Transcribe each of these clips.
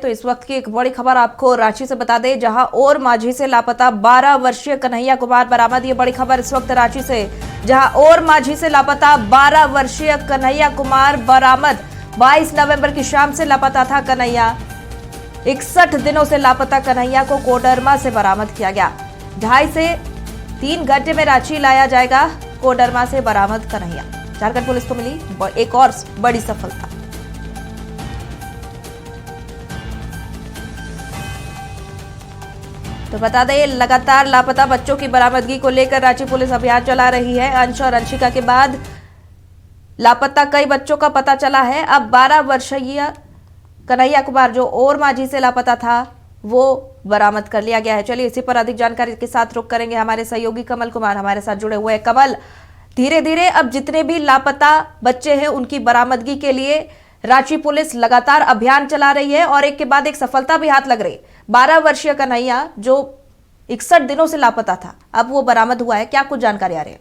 तो इस वक्त की एक बड़ी खबर आपको रांची से बता दें, जहां और माझी से लापता 12 वर्षीय कन्हैया कुमार बरामद। ये बड़ी खबर इस वक्त रांची से, जहां और माझी से लापता 12 वर्षीय कन्हैया कुमार बरामद। 22 नवंबर की शाम से लापता था कन्हैया। 61 दिनों से लापता कन्हैया को कोडरमा से बरामद किया गया। 2.5 से 3 घंटे में रांची लाया जाएगा कोडरमा से बरामद कन्हैया। झारखंड पुलिस को मिली एक और बड़ी सफलता। तो बता दें, लगातार लापता बच्चों की बरामदगी को लेकर रांची पुलिस अभियान चला रही है। अंश और अंशिका के बाद लापता कई बच्चों का पता चला है। अब 12 वर्षीय कन्हैया कुमार जो और माझी से लापता था वो बरामद कर लिया गया है। चलिए इसी पर अधिक जानकारी के साथ रुक करेंगे। हमारे सहयोगी कमल कुमार हमारे साथ जुड़े हुए हैं। कमल, धीरे धीरे अब जितने भी लापता बच्चे हैं उनकी बरामदगी के लिए रांची पुलिस लगातार अभियान चला रही है और एक के बाद एक सफलता भी हाथ लग रही है। 12 वर्षीय कन्हैया जो 61 दिनों से लापता था, अब वो बरामद हुआ है। क्या कुछ जानकारी आ रही है?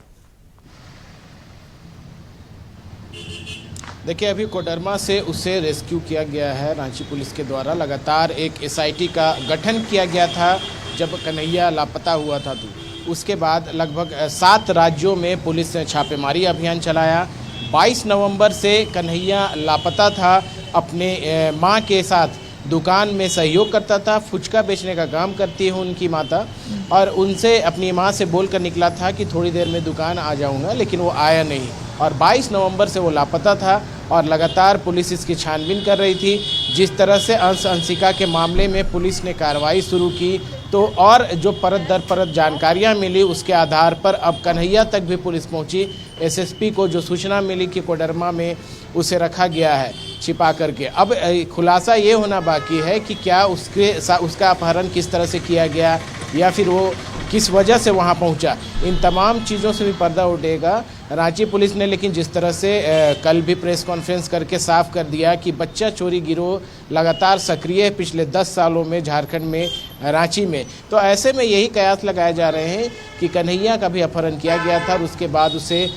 देखिए, अभी कोडरमा से उसे रेस्क्यू किया गया है रांची पुलिस के द्वारा। लगातार एक एसआईटी का गठन किया गया था जब कन्हैया लापता हुआ था। तो उसके बाद लगभग 7 राज्यों में पुलिस ने छापेमारी अभियान चलाया। 22 नवंबर से कन्हैया लापता था। अपने मां के साथ दुकान में सहयोग करता था। फुचका बेचने का काम करती है उनकी माता, और उनसे अपनी मां से बोलकर निकला था कि थोड़ी देर में दुकान आ जाऊंगा, लेकिन वो आया नहीं। और 22 नवंबर से वो लापता था और लगातार पुलिस इसकी छानबीन कर रही थी। जिस तरह से अंशिका के मामले में पुलिस ने कार्रवाई शुरू की, तो और जो परत दर परत जानकारियां मिली उसके आधार पर अब कन्हैया तक भी पुलिस पहुंची। एसएसपी को जो सूचना मिली कि कोडरमा में उसे रखा गया है छिपा करके, अब खुलासा ये होना बाकी है कि क्या उसका अपहरण किस तरह से किया गया या फिर वो किस वजह से वहाँ पहुँचा। इन तमाम चीज़ों से भी पर्दा उठेगा रांची पुलिस ने। लेकिन जिस तरह से कल भी प्रेस कॉन्फ्रेंस करके साफ कर दिया कि बच्चा चोरी गिरोह लगातार सक्रिय है पिछले 10 सालों में झारखंड में, रांची में, तो ऐसे में यही कयास लगाए जा रहे हैं कि कन्हैया का भी अपहरण किया गया था और उसके बाद उसे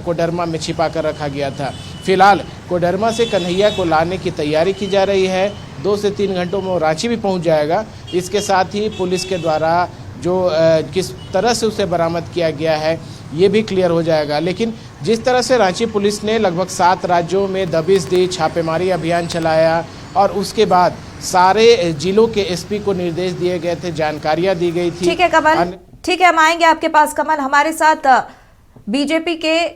कोडरमा में छिपा कर रखा गया था। फिलहाल कोडरमा से कन्हैया को लाने की तैयारी की जा रही है। 2 से 3 घंटों में वो रांची भी पहुँच जाएगा। इसके साथ ही पुलिस के द्वारा जो किस तरह से उसे बरामद किया गया है ये भी क्लियर हो जाएगा। लेकिन जिस तरह से रांची पुलिस ने लगभग 7 राज्यों में दबिश दी, छापेमारी अभियान चलाया और उसके बाद सारे जिलों के एसपी को निर्देश दिए गए थे, जानकारियां दी गई थी। ठीक है कमल, ठीक है, हम आएंगे आपके पास। कमल, हमारे साथ बीजेपी के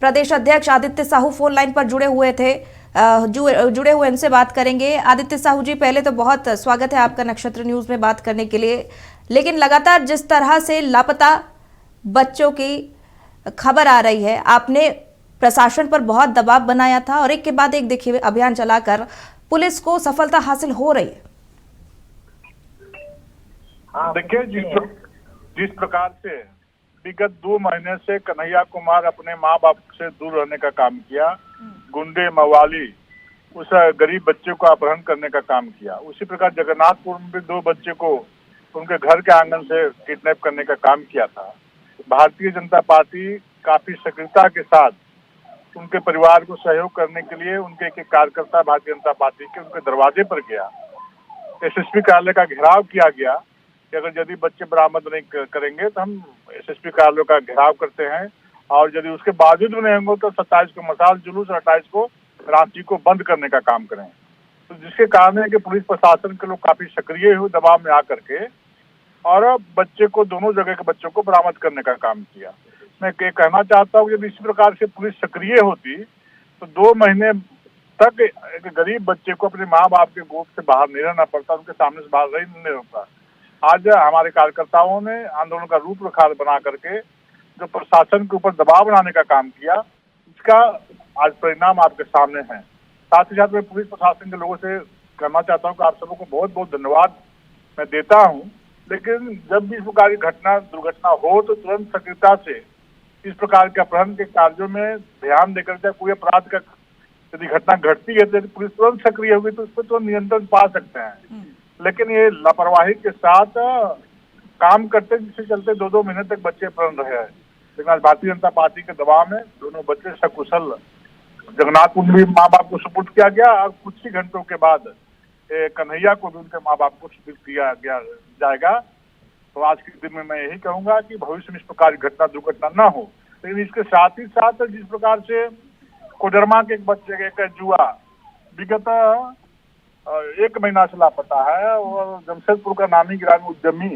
प्रदेश अध्यक्ष आदित्य साहू फोन लाइन पर जुड़े हुए थे, जुड़े हुए उनसे बात करेंगे। आदित्य साहू जी, पहले तो बहुत स्वागत है आपका नक्षत्र न्यूज में बात करने के लिए। लेकिन लगातार जिस तरह से लापता बच्चों की खबर आ रही है, आपने प्रशासन पर बहुत दबाव बनाया था और एक के बाद एक देखिए अभियान चलाकर पुलिस को सफलता हासिल हो रही है। देखिए, जिस प्रकार से विगत 2 महीने से कन्हैया कुमार अपने माँ बाप से दूर रहने का काम किया, गुंडे मवाली उस गरीब बच्चे को अपहरण करने का काम किया, उसी प्रकार जगन्नाथपुर में भी 2 बच्चे को उनके घर के आंगन से किडनैप करने का काम किया था। भारतीय जनता पार्टी काफी सक्रियता के साथ उनके परिवार को सहयोग करने के लिए उनके एक कार्यकर्ता भारतीय जनता पार्टी के उनके दरवाजे पर गया। एसएसपी कार्यालय का घेराव किया गया कि अगर यदि बच्चे बरामद नहीं करेंगे तो हम एसएसपी कार्यालय का घेराव करते हैं, और यदि उसके बावजूद भी नहीं होंगे तो 27 को मसाल जुलूस और 28 को रांची को बंद करने का काम करें। तो जिसके कारण है कि पुलिस प्रशासन के लोग काफी सक्रिय हुए दबाव में आकर के और बच्चे को, दोनों जगह के बच्चों को बरामद करने का काम किया। मैं कहना चाहता हूँ यदि इसी प्रकार से पुलिस सक्रिय होती तो 2 महीने तक एक गरीब बच्चे को अपने माँ बाप के गोद से बाहर नहीं रहना पड़ता, उनके सामने से बाहर नहीं होता। आज हमारे कार्यकर्ताओं ने आंदोलन का रूपरेखा बना करके जो प्रशासन के ऊपर दबाव बनाने का काम किया, इसका आज परिणाम आपके सामने है। साथ ही साथ मैं पुलिस प्रशासन के लोगों से कहना चाहता हूँ कि आप सबको बहुत बहुत धन्यवाद मैं देता हूँ। लेकिन जब भी इस प्रकार की दुर्घटना हो तो तुरंत सक्रियता से इस प्रकार के अपहरण के कार्यों में ध्यान देकर, चाहे कोई अपराध का यदि घटना घटती है तो यदि पुलिस तुरंत सक्रिय होगी तो उस पर तो नियंत्रण पा सकते हैं। लेकिन ये लापरवाही के साथ काम करते, जिससे चलते 2-2 महीने तक बच्चे अपहरण रहे हैं। लेकिन आज भारतीय जनता पार्टी के दबाव में दोनों बच्चे सकुशल जगन्नाथपुर में माँ बाप को सुपुर्द किया गया और कुछ ही घंटों के बाद कन्हैया को भी उनके माँ बाप को सुपुर्द किया जाएगा। तो आज के दिन में मैं यही कहूंगा कि भविष्य में इस प्रकार की घटना दुर्घटना ना हो। लेकिन इसके साथ ही साथ जिस प्रकार से कोडरमा के एक बच्चे के एक जुआ विगत 1 महीना से लापता है और जमशेदपुर का नामी ग्रामीण उद्यमी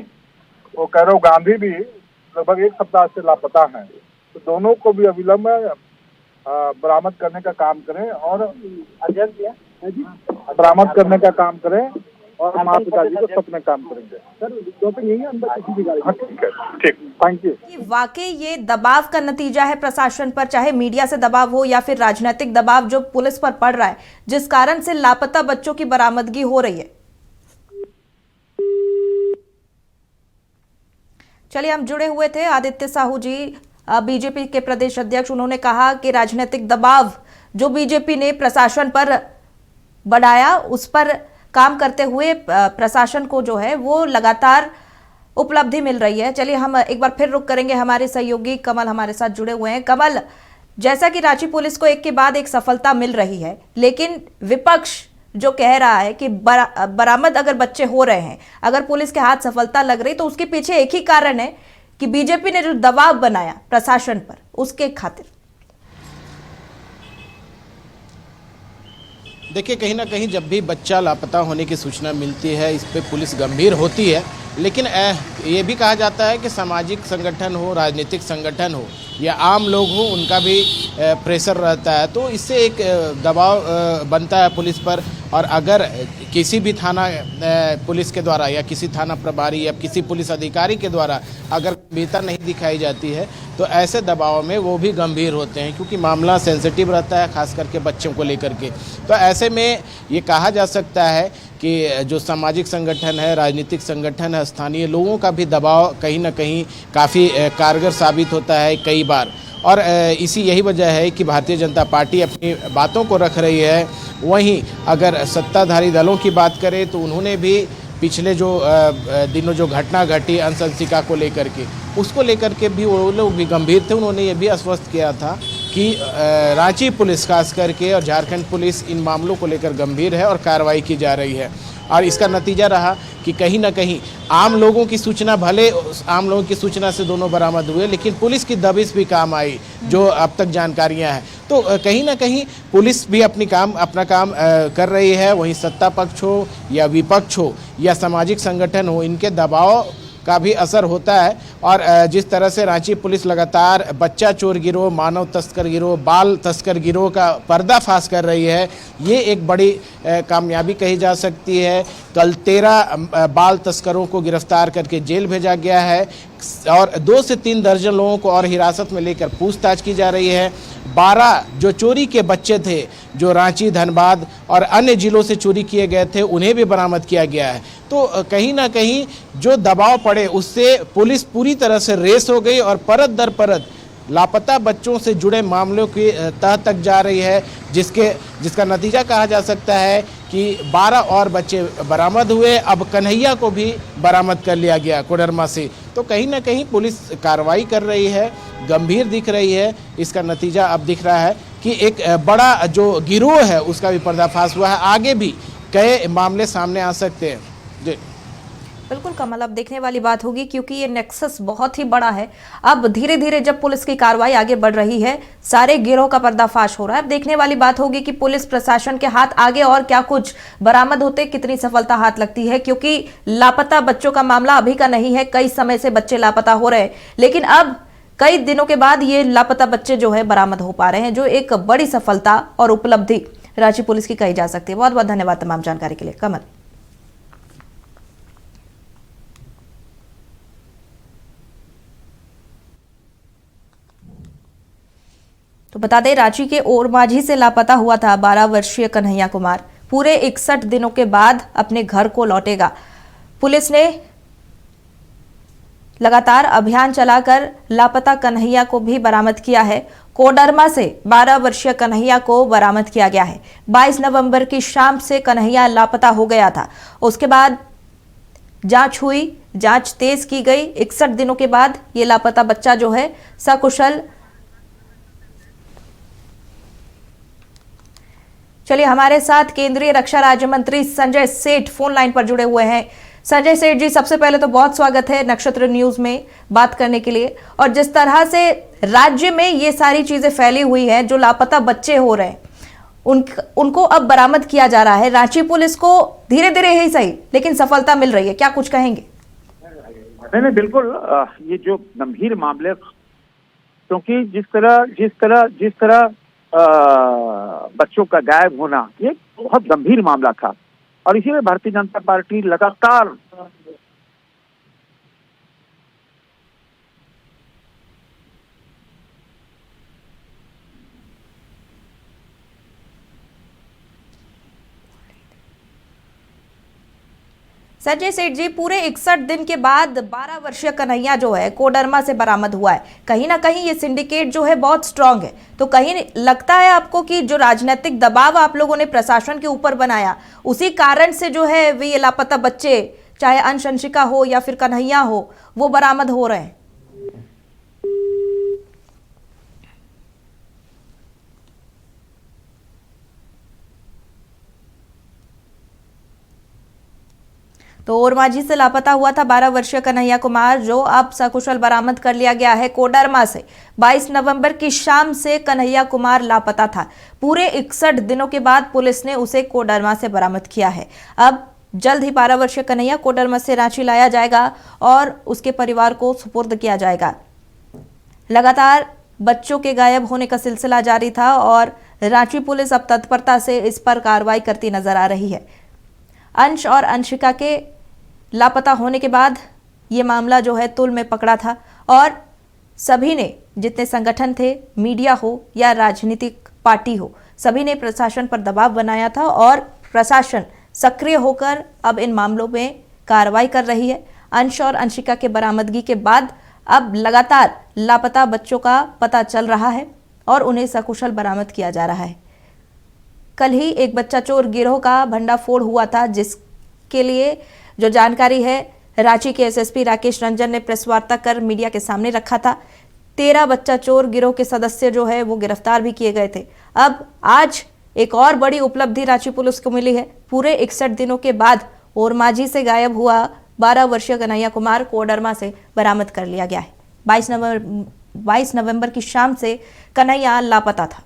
वो कैरव गांधी भी लगभग 1 सप्ताह से लापता है। तो दोनों को भी अविलंब बरामद करने का काम करें और बरामद करने का काम करें और माता पिताजी को सपने काम करेंगे। सर डोपिंग नहीं है अंदर किसी भी गाड़ी। ठीक है, ठीक, थैंक यू। कि वाकई ये दबाव का नतीजा है प्रशासन पर, चाहे मीडिया से दबाव हो या फिर राजनीतिक दबाव जो पुलिस पर पड़ रहा है, जिस कारण से लापता बच्चों की बरामदगी हो रही है। चलिए, हम जुड़े हुए थे आदित्य साहू जी, बीजेपी के प्रदेश अध्यक्ष। उन्होंने कहा कि राजनीतिक दबाव जो बीजेपी ने प्रशासन पर बढ़ाया, उस पर काम करते हुए प्रशासन को जो है वो लगातार उपलब्धि मिल रही है। चलिए, हम एक बार फिर रुक करेंगे, हमारे सहयोगी कमल हमारे साथ जुड़े हुए हैं। कमल, जैसा कि रांची पुलिस को एक के बाद एक सफलता मिल रही है, लेकिन विपक्ष जो कह रहा है कि बरामद अगर बच्चे हो रहे हैं, अगर पुलिस के हाथ सफलता लग रही, तो उसके पीछे एक ही कारण है कि बीजेपी ने जो दबाव बनाया प्रशासन पर, उसके खातिर। देखिए, कहीं ना कहीं जब भी बच्चा लापता होने की सूचना मिलती है, इस पे पुलिस गंभीर होती है। लेकिन ये भी कहा जाता है कि सामाजिक संगठन हो, राजनीतिक संगठन हो या आम लोग हो, उनका भी प्रेशर रहता है। तो इससे एक दबाव बनता है पुलिस पर। और अगर किसी भी थाना पुलिस के द्वारा या किसी थाना प्रभारी या किसी पुलिस अधिकारी के द्वारा अगर गंभीरता नहीं दिखाई जाती है, तो ऐसे दबाव में वो भी गंभीर होते हैं, क्योंकि मामला सेंसिटिव रहता है, खास करके बच्चों को लेकर के। तो ऐसे में ये कहा जा सकता है कि जो सामाजिक संगठन है, राजनीतिक संगठन है, स्थानीय लोगों का भी दबाव कहीं ना कहीं काफ़ी कारगर साबित होता है कई बार। और यही वजह है कि भारतीय जनता पार्टी अपनी बातों को रख रही है। वहीं अगर सत्ताधारी दलों की बात करें तो उन्होंने भी पिछले जो दिनों जो घटना घटी अनशंसिका को लेकर के, उसको लेकर के भी वो लोग भी गंभीर थे। उन्होंने ये भी आश्वस्त किया था कि रांची पुलिस खास करके और झारखंड पुलिस इन मामलों को लेकर गंभीर है और कार्रवाई की जा रही है। और इसका नतीजा रहा कि कहीं ना कहीं आम लोगों की सूचना, भले आम लोगों की सूचना से दोनों बरामद हुए, लेकिन पुलिस की दबिश भी काम आई, जो अब तक जानकारियां हैं। तो कहीं ना कहीं पुलिस भी अपना काम कर रही है। वहीं सत्ता पक्ष हो या विपक्ष हो या सामाजिक संगठन हो, इनके दबाव का भी असर होता है। और जिस तरह से रांची पुलिस लगातार बच्चा चोर गिरोह, मानव तस्कर गिरोह, बाल तस्कर गिरोह का पर्दाफाश कर रही है, ये एक बड़ी कामयाबी कही जा सकती है। कल 13 बाल तस्करों को गिरफ्तार करके जेल भेजा गया है और 2 से 3 दर्जन लोगों को और हिरासत में लेकर पूछताछ की जा रही है। 12 जो चोरी के बच्चे थे, जो रांची, धनबाद और अन्य जिलों से चोरी किए गए थे, उन्हें भी बरामद किया गया है। तो कहीं ना कहीं जो दबाव पड़े, उससे पुलिस पूरी तरह से रेस हो गई और परत दर परत लापता बच्चों से जुड़े मामलों की तह तक जा रही है, जिसका नतीजा कहा जा सकता है कि 12 और बच्चे बरामद हुए। अब कन्हैया को भी बरामद कर लिया गया कोडरमा से। तो कहीं ना कहीं पुलिस कार्रवाई कर रही है, गंभीर दिख रही है। इसका नतीजा अब दिख रहा है कि एक बड़ा जो गिरोह है उसका भी पर्दाफाश हुआ है। आगे भी कई मामले सामने आ सकते हैं। जी बिल्कुल कमल, अब देखने वाली बात होगी, क्योंकि ये नेक्सस बहुत ही बड़ा है। अब धीरे धीरे जब पुलिस की कार्रवाई आगे बढ़ रही है, सारे गिरोह का पर्दाफाश हो रहा है। अब देखने वाली बात होगी कि पुलिस प्रशासन के हाथ आगे और क्या कुछ बरामद होते, कितनी सफलता हाथ लगती है। क्योंकि लापता बच्चों का मामला अभी का नहीं है, कई समय से बच्चे लापता हो रहे हैं, लेकिन अब कई दिनों के बाद ये लापता बच्चे जो है बरामद हो पा रहे हैं, जो एक बड़ी सफलता और उपलब्धि रांची पुलिस की कही जा सकती है। बहुत बहुत धन्यवाद तमाम जानकारी के लिए कमल। तो बता दें, रांची के ओरमांझी से लापता हुआ था 12 वर्षीय कन्हैया कुमार पूरे 61 दिनों के बाद अपने घर को लौटेगा। पुलिस ने लगातार अभियान चलाकर लापता कन्हैया को भी बरामद किया है। कोडरमा से 12 वर्षीय कन्हैया को बरामद किया गया है। 22 नवंबर की शाम से कन्हैया लापता हो गया था। उसके बाद जांच हुई, जांच तेज की गई। 61 दिनों के बाद ये लापता बच्चा जो है सकुशल चलिए, हमारे साथ केंद्रीय रक्षा राज्य मंत्री संजय सेठ फोन लाइन पर जुड़े हुए हैं। संजय सेठ जी, सबसे पहले तो बहुत स्वागत है नक्षत्र न्यूज में बात करने के लिए। और जिस तरह से राज्य में ये सारी चीजें फैली हुई हैं, जो लापता बच्चे हो रहे हैं, उनको अब बरामद किया जा रहा है। रांची पुलिस को धीरे धीरे ही सही लेकिन सफलता मिल रही है, क्या कुछ कहेंगे? नहीं, बिल्कुल। ये जो गंभीर मामले, क्योंकि जिस तरह बच्चों का गायब होना, ये बहुत गंभीर मामला था और इसीलिए भारतीय जनता पार्टी लगातार संजय सेठ जी, पूरे 61 दिन के बाद 12 वर्षीय कन्हैया जो है कोडरमा से बरामद हुआ है। कहीं ना कहीं ये सिंडिकेट जो है बहुत स्ट्रांग है, तो कहीं लगता है आपको कि जो राजनीतिक दबाव आप लोगों ने प्रशासन के ऊपर बनाया, उसी कारण से जो है वे ये लापता बच्चे, चाहे अंश अंशिका हो या फिर कन्हैया हो, वो बरामद हो रहे हैं? तो ओरमांझी से लापता हुआ था 12 वर्षीय कन्हैया कुमार, जो अब सकुशल बरामद कर लिया गया है कोडरमा से। 22 नवंबर की शाम से कन्हैया कुमार लापता था। पूरे 61 दिनों के बाद पुलिस ने उसे कोडरमा से बरामद किया है। अब जल्द ही 12 वर्षीय कन्हैया कोडरमा से रांची लाया जाएगा और उसके परिवार को सुपुर्द किया जाएगा। लगातार बच्चों के गायब होने का सिलसिला जारी था और रांची पुलिस अब तत्परता से इस पर कार्रवाई करती नजर आ रही है। अंश और अंशिका के लापता होने के बाद ये मामला जो है तुल में पकड़ा था और सभी ने, जितने संगठन थे, मीडिया हो या राजनीतिक पार्टी हो, सभी ने प्रशासन पर दबाव बनाया था और प्रशासन सक्रिय होकर अब इन मामलों में कार्रवाई कर रही है। अंश और अंशिका के बरामदगी के बाद अब लगातार लापता बच्चों का पता चल रहा है और उन्हें सकुशल बरामद किया जा रहा है। कल ही एक बच्चा चोर गिरोह का भंडाफोड़ हुआ था, जिसके लिए जो जानकारी है रांची के एसएसपी राकेश रंजन ने प्रेस वार्ता कर मीडिया के सामने रखा था। 13 बच्चा चोर गिरोह के सदस्य जो है वो गिरफ्तार भी किए गए थे। अब आज एक और बड़ी उपलब्धि रांची पुलिस को मिली है। पूरे 61 दिनों के बाद ओरमांझी से गायब हुआ 12 वर्षीय कन्हैया कुमार कोडरमा से बरामद कर लिया गया है। 22 नवंबर की शाम से कन्हैया लापता था।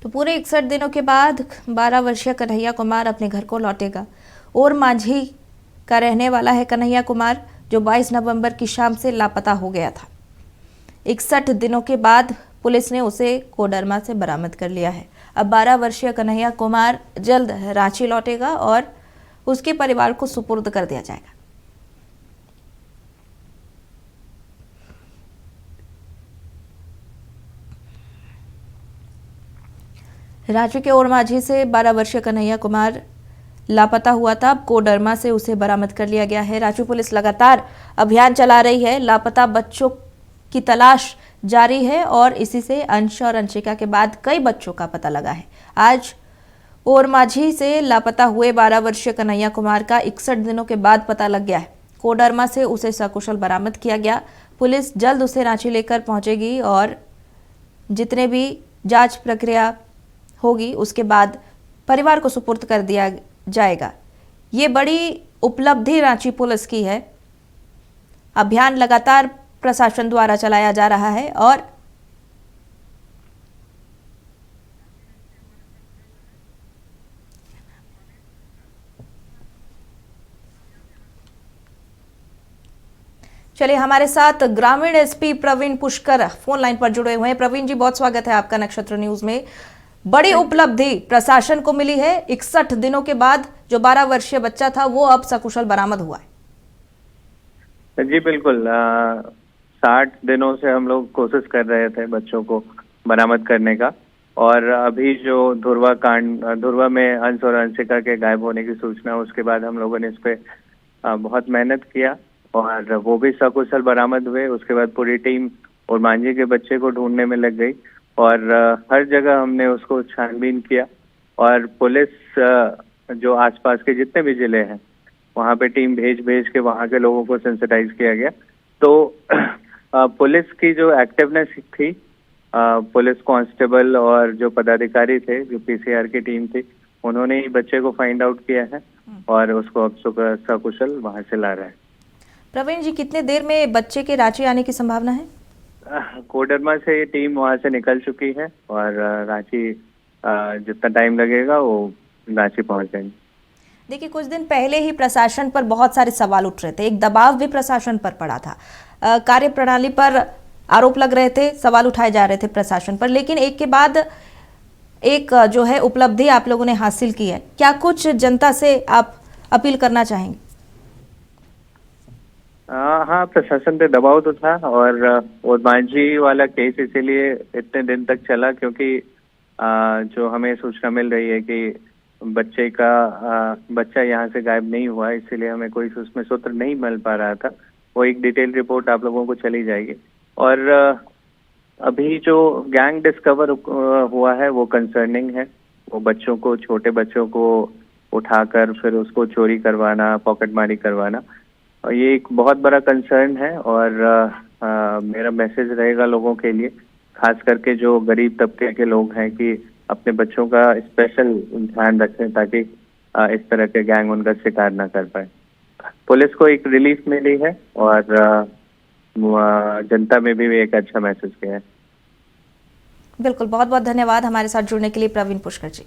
तो पूरे 61 दिनों के बाद 12 वर्षीय कन्हैया कुमार अपने घर को लौटेगा। ओरमांझी का रहने वाला है कन्हैया कुमार, जो 22 नवंबर की शाम से लापता हो गया था। 61 दिनों के बाद पुलिस ने उसे कोडरमा से बरामद कर लिया है। अब 12 वर्षीय कन्हैया कुमार जल्द रांची लौटेगा और उसके परिवार को सुपुर्द कर दिया जाएगा। रांची के ओरमांझी से 12 वर्षीय कन्हैया कुमार लापता हुआ था। अब कोडरमा से उसे बरामद कर लिया गया है। रांची पुलिस लगातार अभियान चला रही है। लापता बच्चों की तलाश जारी है और इसी से अंश और अंशिका के बाद कई बच्चों का पता लगा है। आज ओरमांझी से लापता हुए 12 वर्षीय कन्हैया कुमार का 61 दिनों के बाद पता लग गया है। कोडरमा से उसे सकुशल बरामद किया गया। पुलिस जल्द उसे रांची लेकर पहुंचेगी और जितने भी जांच प्रक्रिया होगी उसके बाद परिवार को सुपुर्द कर दिया जाएगा। ये बड़ी उपलब्धि रांची पुलिस की है। अभियान लगातार प्रशासन द्वारा चलाया जा रहा है और चलिए, हमारे साथ ग्रामीण SP Praveen Pushkar phone line पर जुड़े हुए हैं। प्रवीण जी, बहुत स्वागत है आपका नक्षत्र न्यूज में। बड़ी उपलब्धि प्रशासन को मिली है। 61 दिनों के बाद जो 12 वर्षीय बच्चा था वो अब सकुशल बरामद हुआ है। जी बिल्कुल, 60 दिनों से हम लोग कोशिश कर रहे थे बच्चों को बरामद करने का, और अभी जो धुरवा में अंश और अंशिका के गायब होने की सूचना, उसके बाद हम लोगों ने इस पे बहुत मेहनत किया और वो भी सकुशल बरामद हुए। उसके बाद पूरी टीम और मांझी के बच्चे को ढूंढने में लग गई और हर जगह हमने उसको छानबीन किया, और पुलिस जो आसपास के जितने भी जिले हैं वहाँ पे टीम भेज के वहाँ के लोगों को सेंसिटाइज किया गया। तो पुलिस की जो एक्टिवनेस थी, पुलिस कांस्टेबल और जो पदाधिकारी थे, जो पीसीआर की टीम थी, उन्होंने ही बच्चे को फाइंड आउट किया है और उसको अब सकुशल वहाँ से ला रहे हैं। प्रवीण जी, कितने देर में बच्चे के रांची आने की संभावना है? कोडरमा से टीम वहाँ से निकल चुकी है और रांची जितना टाइम लगेगा वो रांची पहुँच जाएंगे। देखिए, कुछ दिन पहले ही प्रशासन पर बहुत सारे सवाल उठ रहे थे, एक दबाव भी प्रशासन पर पड़ा था, कार्यप्रणाली पर आरोप लग रहे थे, सवाल उठाए जा रहे थे प्रशासन पर, लेकिन एक के बाद एक जो है उपलब्धि आप लोगों ने हासिल की है। क्या कुछ जनता से आप अपील करना चाहेंगे? हाँ, प्रशासन पे दबाव तो था, और मांझी वाला केस इसीलिए इतने दिन तक चला क्योंकि जो हमें सूचना मिल रही है कि बच्चा यहाँ से गायब नहीं हुआ, इसीलिए हमें कोई उसमें सूत्र नहीं मिल पा रहा था। वो एक डिटेल रिपोर्ट आप लोगों को चली जाएगी। और अभी जो गैंग डिस्कवर हुआ है वो कंसर्निंग है। वो बच्चों को, छोटे बच्चों को उठाकर फिर उसको चोरी करवाना, पॉकेटमारी करवाना, और ये एक बहुत बड़ा कंसर्न है। और मेरा मैसेज रहेगा लोगों के लिए, खास करके जो गरीब तबके के लोग हैं, कि अपने बच्चों का स्पेशल ध्यान रखें ताकि इस तरह के गैंग उनका शिकार ना कर पाए। पुलिस को एक रिलीफ मिली है और जनता में भी एक अच्छा मैसेज गया है। बिल्कुल, बहुत बहुत धन्यवाद हमारे साथ जुड़ने के लिए प्रवीण पुष्कर जी।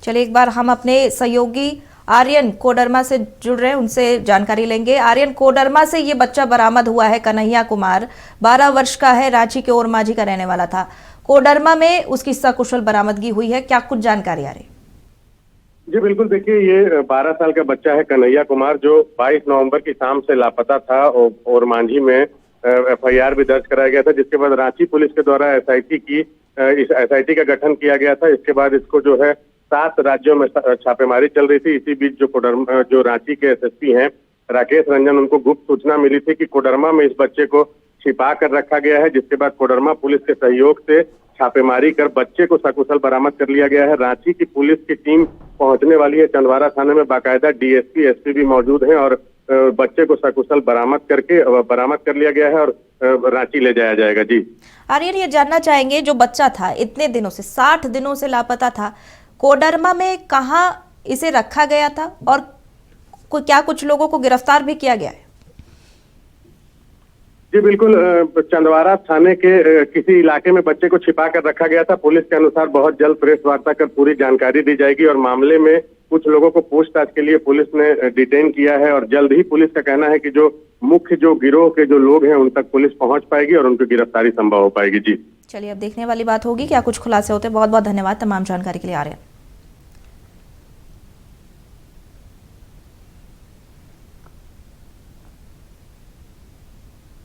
चलिए, एक बार हम अपने सहयोगी आर्यन कोडरमा से जुड़ रहे हैं, उनसे जानकारी लेंगे। आर्यन, कोडरमा से ये बच्चा बरामद हुआ है, कन्हैया कुमार, 12 वर्ष का है, रांची के ओर माझी का रहने वाला था। कोडरमा में उसकी सकुशल बरामदगी हुई है, क्या कुछ जानकारी आ रही? जी बिल्कुल, देखिए ये 12 साल का बच्चा है कन्हैया कुमार, जो 22 नवंबर की शाम से लापता था और मांझी में एफआईआर भी दर्ज कराया गया था, जिसके बाद रांची पुलिस के द्वारा इस एसआईटी का गठन किया गया था। इसके बाद इसको जो है 7 राज्यों में छापेमारी चल रही थी। इसी बीच जो रांची के एसएसपी हैं राकेश रंजन, उनको गुप्त सूचना मिली थी कि कोडरमा में इस बच्चे को छिपा कर रखा गया है, जिसके बाद कोडरमा पुलिस के सहयोग से छापेमारी कर बच्चे को सकुशल बरामद कर लिया गया है। रांची की पुलिस की टीम पहुंचने वाली है चंदवारा थाने में, बाकायदा डीएसपी एसपी भी मौजूद हैं और बच्चे को सकुशल बरामद कर लिया गया है और रांची ले जाया जाएगा। जी आर्यन, ये जानना चाहेंगे, जो बच्चा था इतने दिनों से, 60 दिनों से लापता था, कोडरमा में कहाँ इसे रखा गया था और क्या कुछ लोगों को गिरफ्तार भी किया गया है? जी बिल्कुल, चंदवारा थाने के किसी इलाके में बच्चे को छिपा कर रखा गया था। पुलिस के अनुसार बहुत जल्द प्रेस वार्ता कर पूरी जानकारी दी जाएगी और मामले में कुछ लोगों को पूछताछ के लिए पुलिस ने डिटेन किया है और जल्द ही पुलिस का कहना है कि जो मुख्य गिरोह के जो लोग हैं उन तक पुलिस पहुंच पाएगी और उनकी गिरफ्तारी संभव हो पाएगी। जी चलिए, अब देखने वाली बात होगी क्या कुछ खुलासे होते हैं। बहुत बहुत धन्यवाद तमाम जानकारी के लिए आर्यन।